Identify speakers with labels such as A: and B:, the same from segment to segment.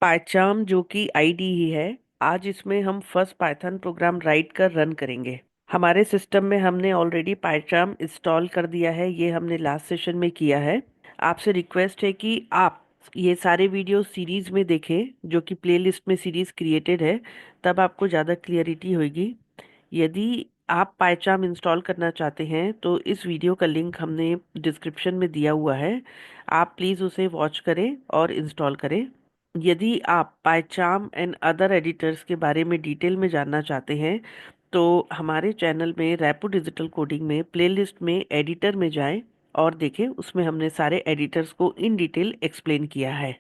A: पाइचाम जो कि आईडी ही है। आज इसमें हम फर्स्ट पाइथन प्रोग्राम राइट कर रन करेंगे। हमारे सिस्टम में हमने ऑलरेडी पाइचाम इंस्टॉल कर दिया है, ये हमने लास्ट सेशन में किया है। आपसे रिक्वेस्ट है कि आप ये सारे वीडियो सीरीज में देखें, जो कि प्लेलिस्ट में सीरीज क्रिएटेड है, तब आपको ज़्यादा क्लियरिटी होगी। यदि आप पाइचाम इंस्टॉल करना चाहते हैं तो इस वीडियो का लिंक हमने डिस्क्रिप्शन में दिया हुआ है। आप प्लीज़ उसे वॉच करें और इंस्टॉल करें। यदि आप पाइचाम एंड अदर एडिटर्स के बारे में डिटेल में जानना चाहते हैं तो हमारे चैनल में रैपो डिजिटल कोडिंग में प्लेलिस्ट में एडिटर में जाएं और देखें, उसमें हमने सारे एडिटर्स को इन डिटेल एक्सप्लेन किया है।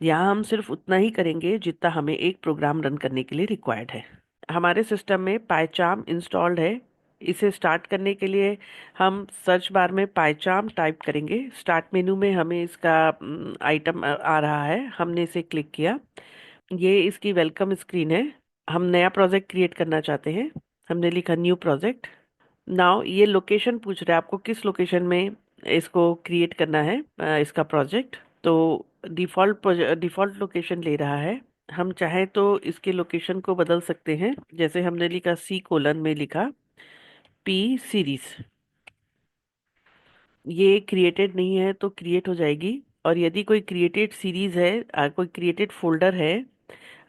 A: यहाँ हम सिर्फ उतना ही करेंगे जितना हमें एक प्रोग्राम रन करने के लिए रिक्वायर्ड है। हमारे सिस्टम में पाइचाम इंस्टॉल्ड है। इसे स्टार्ट करने के लिए हम सर्च बार में पाइचाम टाइप करेंगे। स्टार्ट मेनू में हमें इसका आइटम आ रहा है, हमने इसे क्लिक किया। ये इसकी वेलकम स्क्रीन है। हम नया प्रोजेक्ट क्रिएट करना चाहते हैं, हमने लिखा न्यू प्रोजेक्ट। नाउ ये लोकेशन पूछ रहा है आपको किस लोकेशन में इसको क्रिएट करना है, इसका प्रोजेक्ट। तो डिफ़ॉल्ट लोकेशन ले रहा है। हम चाहें तो इसके लोकेशन को बदल सकते हैं, जैसे हमने लिखा C: में लिखा पी सीरीज। ये क्रिएटेड नहीं है तो क्रिएट हो जाएगी। और यदि कोई क्रिएटेड सीरीज है, कोई क्रिएटेड फोल्डर है,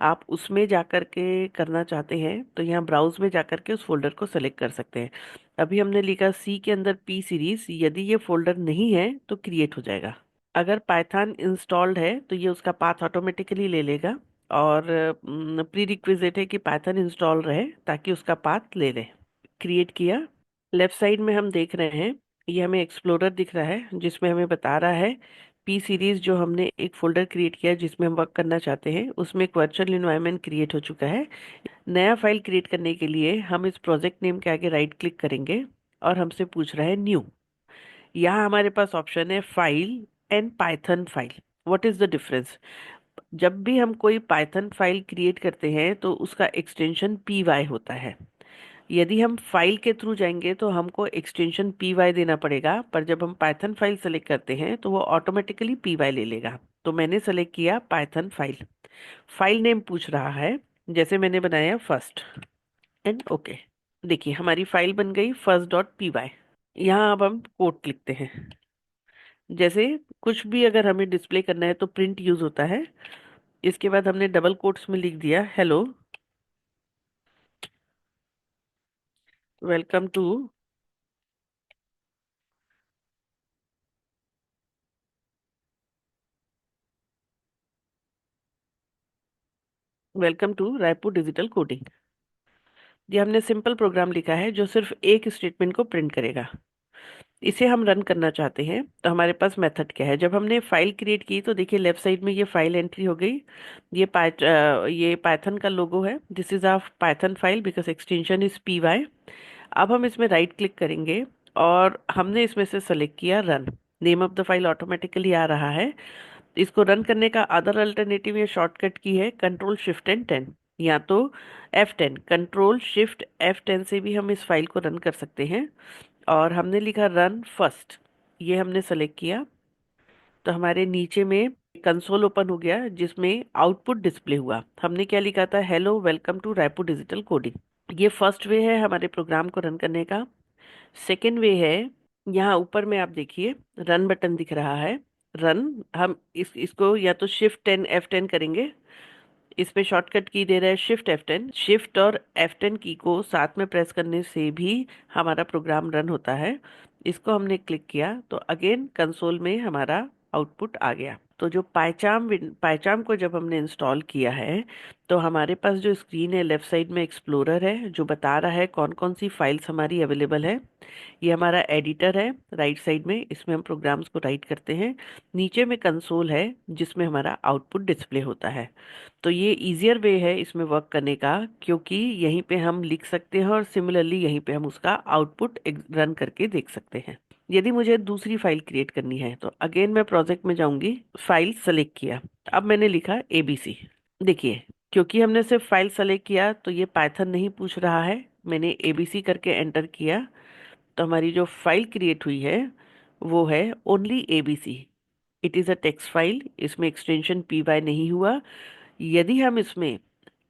A: आप उसमें जाकर के करना चाहते हैं तो यहाँ ब्राउज में जाकर के उस फोल्डर को सेलेक्ट कर सकते हैं। अभी हमने लिखा C के अंदर पी सीरीज, यदि ये फोल्डर नहीं है तो क्रिएट हो जाएगा। अगर पाइथन इंस्टॉल्ड है तो ये उसका पाथ ऑटोमेटिकली ले लेगा। और प्री रिक्विजिट है कि पाइथन इंस्टॉल रहे ताकि उसका पाथ ले ले। क्रिएट किया। लेफ्ट साइड में हम देख रहे हैं, ये हमें एक्सप्लोरर दिख रहा है जिसमें हमें बता रहा है पी सीरीज। जो हमने एक फोल्डर क्रिएट किया है जिसमें हम वर्क करना चाहते हैं, उसमें एक वर्चुअल इन्वायरमेंट क्रिएट हो चुका है। नया फाइल क्रिएट करने के लिए हम इस प्रोजेक्ट नेम के आगे राइट क्लिक करेंगे और हमसे पूछ रहा है न्यू। यहाँ हमारे पास ऑप्शन है file and Python file. What is the difference? जब भी हम कोई पाइथन फाइल क्रिएट करते हैं तो उसका एक्सटेंशन पी वाई होता है। यदि हम फाइल के थ्रू जाएंगे तो हमको एक्सटेंशन पी वाई देना पड़ेगा, पर जब हम पाइथन फाइल सेलेक्ट करते हैं तो वो ऑटोमेटिकली पी वाई ले लेगा। तो मैंने सेलेक्ट किया पाइथन फाइल। फाइल नेम पूछ रहा है, जैसे मैंने बनाया फर्स्ट एंड ओके। देखिए हमारी फाइल बन गई first.py। यहाँ अब हम कोड लिखते हैं। जैसे कुछ भी अगर हमें डिस्प्ले करना है तो प्रिंट यूज होता है। इसके बाद हमने डबल कोट्स में लिख दिया hello, welcome to, welcome to Raipur Digital Coding. ये हमने सिंपल प्रोग्राम लिखा है जो सिर्फ एक स्टेटमेंट को प्रिंट करेगा। इसे हम रन करना चाहते हैं तो हमारे पास मेथड क्या है। जब हमने फाइल क्रिएट की तो देखिए लेफ्ट साइड में ये फाइल एंट्री हो गई। ये पाइथन का लोगो है। This is of Python file because extension is P Y. अब हम इसमें राइट क्लिक करेंगे और हमने इसमें से सेलेक्ट किया run. Name of the file automatically आ रहा है। इसको रन करने का अदर अल्टरनेटिव या शॉर्टकट की है कंट्रोल Shift एंड 10, या तो F10। कंट्रोल Shift F10 से भी हम इस फाइल को रन कर सकते हैं। और हमने लिखा रन फर्स्ट, ये हमने सेलेक्ट किया तो हमारे नीचे में कंसोल ओपन हो गया जिसमें आउटपुट डिस्प्ले हुआ। हमने क्या लिखा था, hello welcome to Raipur Digital Coding. ये फर्स्ट वे है हमारे प्रोग्राम को रन करने का। सेकेंड वे है, यहाँ ऊपर में आप देखिए रन बटन दिख रहा है। रन, हम इसको या तो Shift 10 F10 करेंगे। इसमें शॉर्टकट की दे रहा है Shift F10। शिफ्ट और F10 की को साथ में प्रेस करने से भी हमारा प्रोग्राम रन होता है। इसको हमने क्लिक किया तो अगेन कंसोल में हमारा आउटपुट आ गया। तो जो पाइचाम को जब हमने इंस्टॉल किया है तो हमारे पास जो स्क्रीन है लेफ्ट साइड में एक्सप्लोरर है जो बता रहा है कौन कौन सी फाइल्स हमारी अवेलेबल है। ये हमारा एडिटर है राइट साइड में, इसमें हम प्रोग्राम्स को राइट करते हैं। नीचे में कंसोल है जिसमें हमारा आउटपुट डिस्प्ले होता है। तो ये इजियर वे है इसमें वर्क करने का, क्योंकि यहीं पे हम लिख सकते हैं और सिमिलरली यहीं पे हम उसका आउटपुट रन करके देख सकते हैं। यदि मुझे दूसरी फाइल क्रिएट करनी है तो अगेन मैं प्रोजेक्ट में जाऊंगी, फाइल सेलेक्ट किया। अब मैंने लिखा ABC। देखिए क्योंकि हमने सिर्फ फाइल सेलेक्ट किया तो ये पाइथन नहीं पूछ रहा है। मैंने ABC करके एंटर किया तो हमारी जो फाइल क्रिएट हुई है वो है only ABC। It is a text file, इसमें एक्सटेंशन पी वाई नहीं हुआ। यदि हम इसमें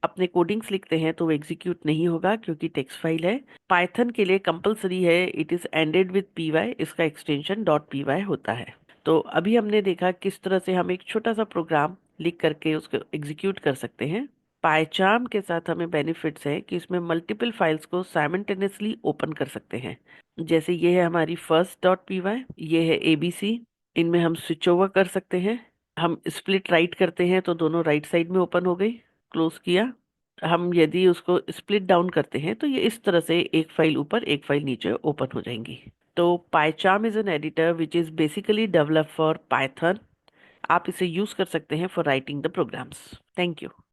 A: अपने कोडिंग्स लिखते हैं तो वो एग्जीक्यूट नहीं होगा क्योंकि टेक्स्ट फाइल है। पाइथन के लिए कंपलसरी है, it is ended with PY, इसका एक्सटेंशन डॉट पीवाई होता है। तो अभी हमने देखा किस तरह से हम एक छोटा सा प्रोग्राम लिख करके उसको एग्जीक्यूट कर सकते हैं। पाइचार्म के साथ हमें बेनिफिट्स है कि इसमें मल्टीपल फाइल्स को साइमल्टेनियसली ओपन कर सकते हैं। जैसे ये है हमारी फर्स्ट डॉट पीवाई, ये है एबीसी, इनमें हम स्विच ओवर कर सकते हैं। हम स्प्लिट राइट करते हैं तो दोनों राइट साइड में ओपन हो गई, क्लोज किया। हम यदि उसको स्प्लिट डाउन करते हैं तो ये इस तरह से एक फाइल ऊपर एक फाइल नीचे ओपन हो जाएंगी। तो PyCharm is an editor which is basically develop for Python. आप इसे यूज कर सकते हैं for writing the programs. Thank you.